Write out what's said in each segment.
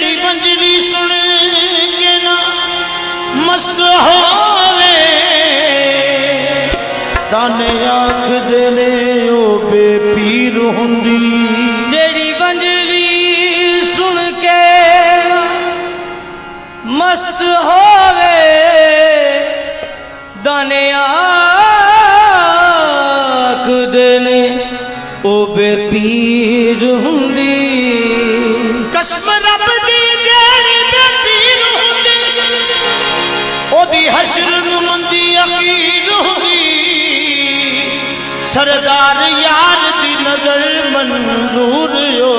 जेड़ी बंजरी सुन के ना मस्त होवे ताने आख देने ओ बेपीर हुंदी। जेड़ी बंजरी सुन के मस्त होवे दाने आख देने ओ बेपीर हुंदी। कसम रब दी जेड़ी बेपीर हुंदी ओदी हश्र नूं मंदी अकीद हुंदी। सरदार यार दी नजर मंजूर यो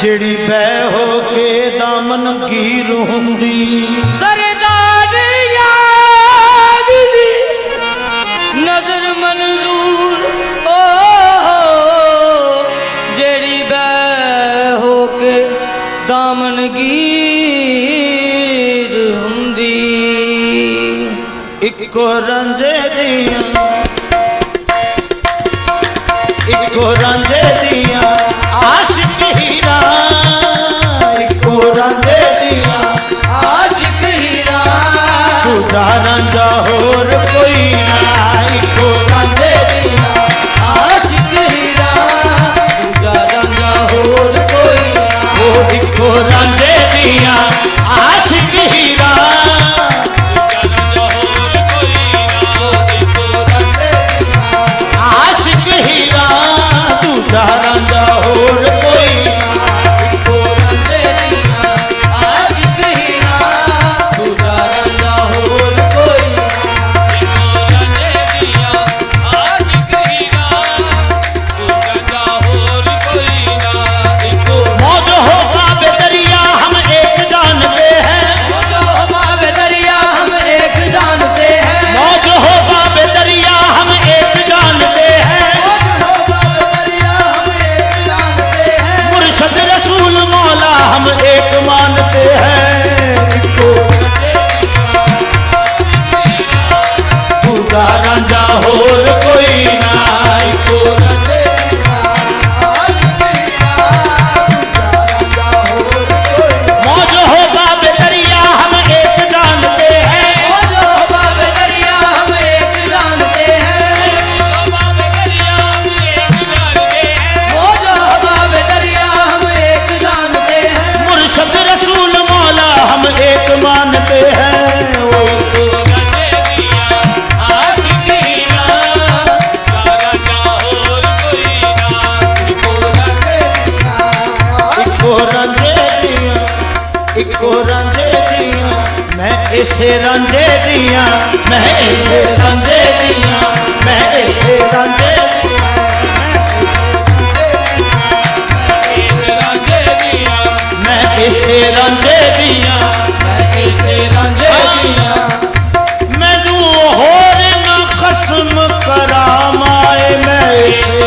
जेड़ी बह हो के दामन गिर हुंदी। सरदार यार दी नजर मंजूर ओ जेड़ी बह हो के दामन गिर हुंदी। इको रंजे दिया इको रंजे दिया आशिक हीरा। इको रंजे दिया आशिक हीरा तुझा रंजा होर कोई ना। इको रंजे दिया आशिक हीरा तुझा रंजा होर कोई ना। वो इको रंजे दिया आशिक हीरा आशिक हीरा तुझा रंजा होर कोई ना। इको रंजे दिया आशिक हीरा तुझा रंजा होर कोई ना। इको रंजे दिया आशिक हीरा तुझा होर कोई ना। इको मौज हो बाबे दरिया हम एक जानते हैं। मौज हो बाबे दरिया हम एक जानते हैं। मौज हो बाबे दरिया हम एक जानते हैं। मुर्शद रसूल मौला हम एक मानते हैं। तुझा रंजा होर कोई ना। इको मौज हो बाबे दरिया हम एक जानते हैं। मौज हो बाबे दरिया हम एक जानते हैं। मौज हो बाबे दरिया हम एक जानते हैं। मुर्शद रसूल मौला हम एक मानते हैं। आशिक हीरा रंजा होर कोई ना। इको रंजे दिया इको रंजे दिया मैं इसे रंजे दिया मैं इसे रंजे दिया मैं इसे रंजे दिया मैं इसे रंजे दिया मैनू होर ना खस्म करामाए। मैं इसे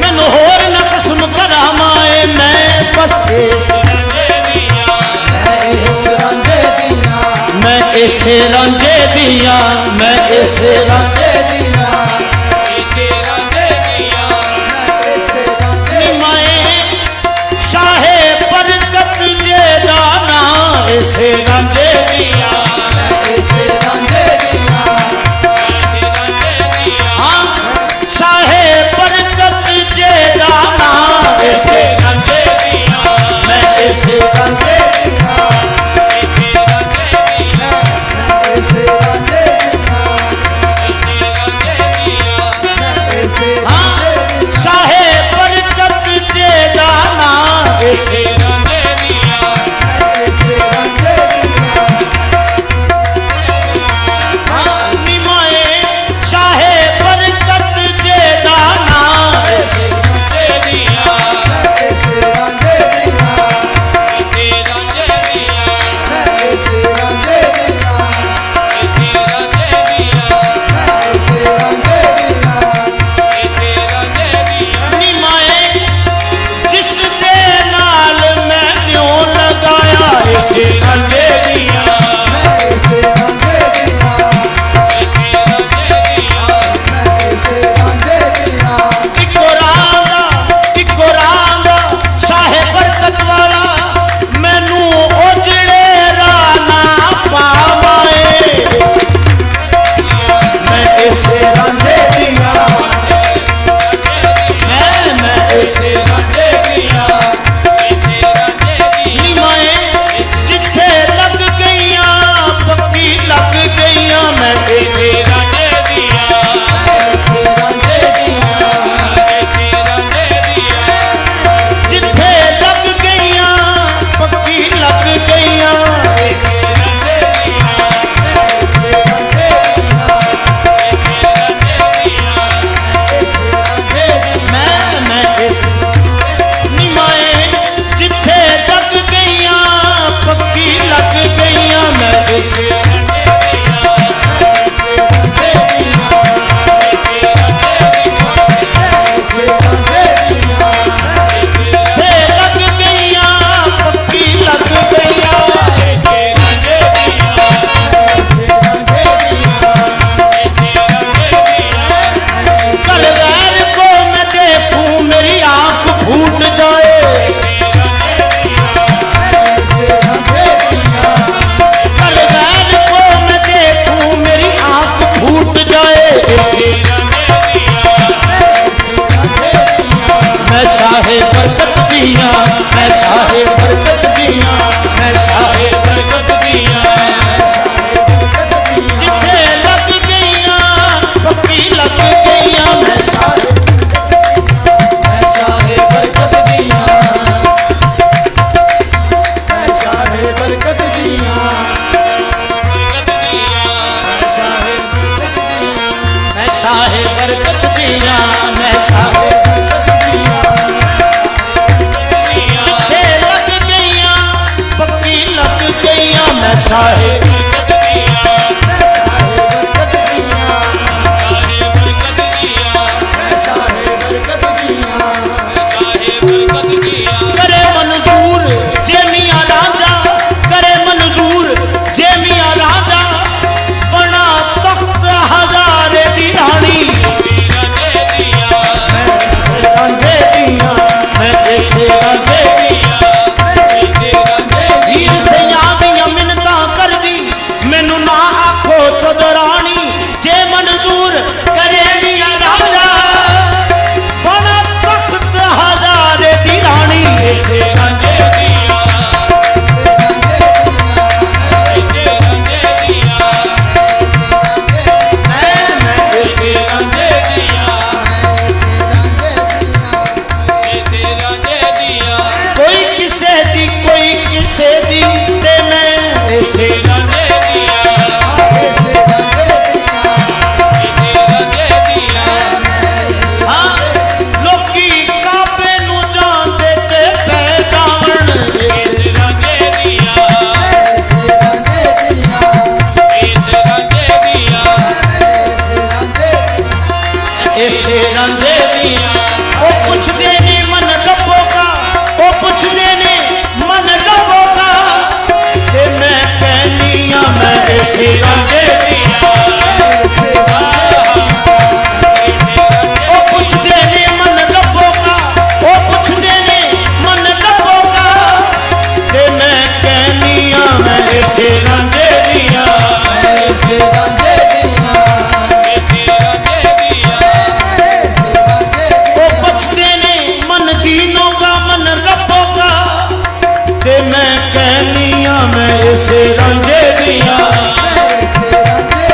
मैनू होर ना खस्म करामाए। मैं बस मैं इसे रंजे दिया मैं इसे रंजे दिया निमाए शाहे बरकत दे दाना इसे रंजे दिया। हाँ शाहे बरकत दे दाना इसे रंजे दिया मैं इसे रंजे दिया। साहे बरकत दिया बरकत दिया साहे बरकत दिया साहे बरकत दिया साहे बरकत दिया करे मंजूर जे मियां राजा करे मंजूर जे मियां राजा बना तख्त हजारे दी रानी रांझे दिया रांझे दिया मैं ऐसे रांझे दिया ऐसे रांझे हीर से यादियां मिन्नतां कर दी मैनू ना आखो चौधरानी जे मंजूर करे मियां राजा बना तख्त हजारे दी रानी ऐसे रांझे दिया ऐसे रांझे दिया मैं ऐसे रांझे दिया ऐसे रांझे दिया कोई किसे दी ते मैं ऐसे रांझे दिया ऐसे रांझे दिया हाँ लोकी काबे नू जानदे ते पहचान ऐसे ऐसे रांझे दिया ऐसे रांझे दिया ऐसे रंजे दिया ओ पुछदे ने मन रब्बोगा ओ पुछदे ने मन रब्बोगा ते मैं कहनिया मैं ऐसे रंजे दिया ओ पुछदे ने मन रब्बोगा ओ पुछदे ने मन रब्बोगा ते मैं कहनिया मैं ऐसे रंजे दिया ऐसे रांझे दिया ओ पुछदे ने मन दीनों का मन रब्बों का ते मैं कहनिया मैं ऐसे रंजे दिया ऐसे रांझे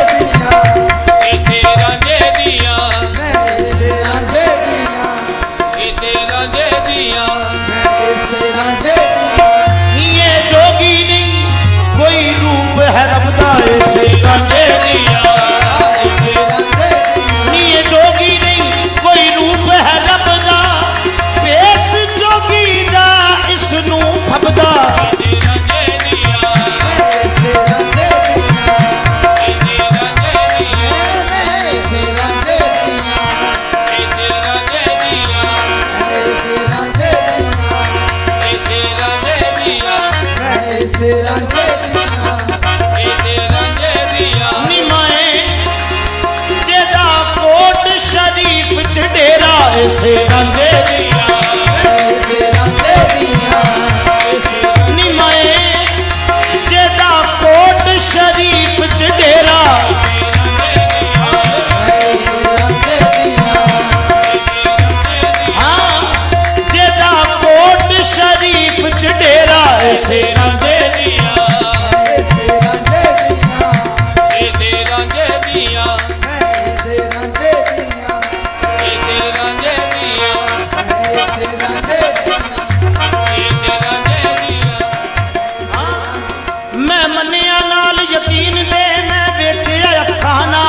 दिया ऐसे रांझे दिया ये जोगी नहीं कोई रूप है रब दा ऐसे रंजे दिया ये जोगी नहीं कोई रूप है रब दा बेस जोगी दा इसनू फबदा रांझे दिया ऐसे रांझे दिया ऐसे रांझे दिया ऐसे रांझे दिया ऐसे रांझे दिया ऐसे रांझे दिया ऐसे रांझे दिया ऐसे रांझे दिया निमाए जेदा कोट शरीफ च डेरा ऐसे रंजे दिया ऐसे रांझे दिया निमाए जेदा कोट शरीफ च डेरा ऐसे रांझे दिया हाँ जेदा कोट शरीफ च डेरा ऐसे रंजे दिया ऐसे रांझे दिया ऐसे रांझे दिया ऐसे रांझे दिया ऐसे रांझे दिया ऐसे रांझे दिया ऐसे रांझे दिया मैं मन्निया नाल यकीन दे मैं वेखिया अखां नाल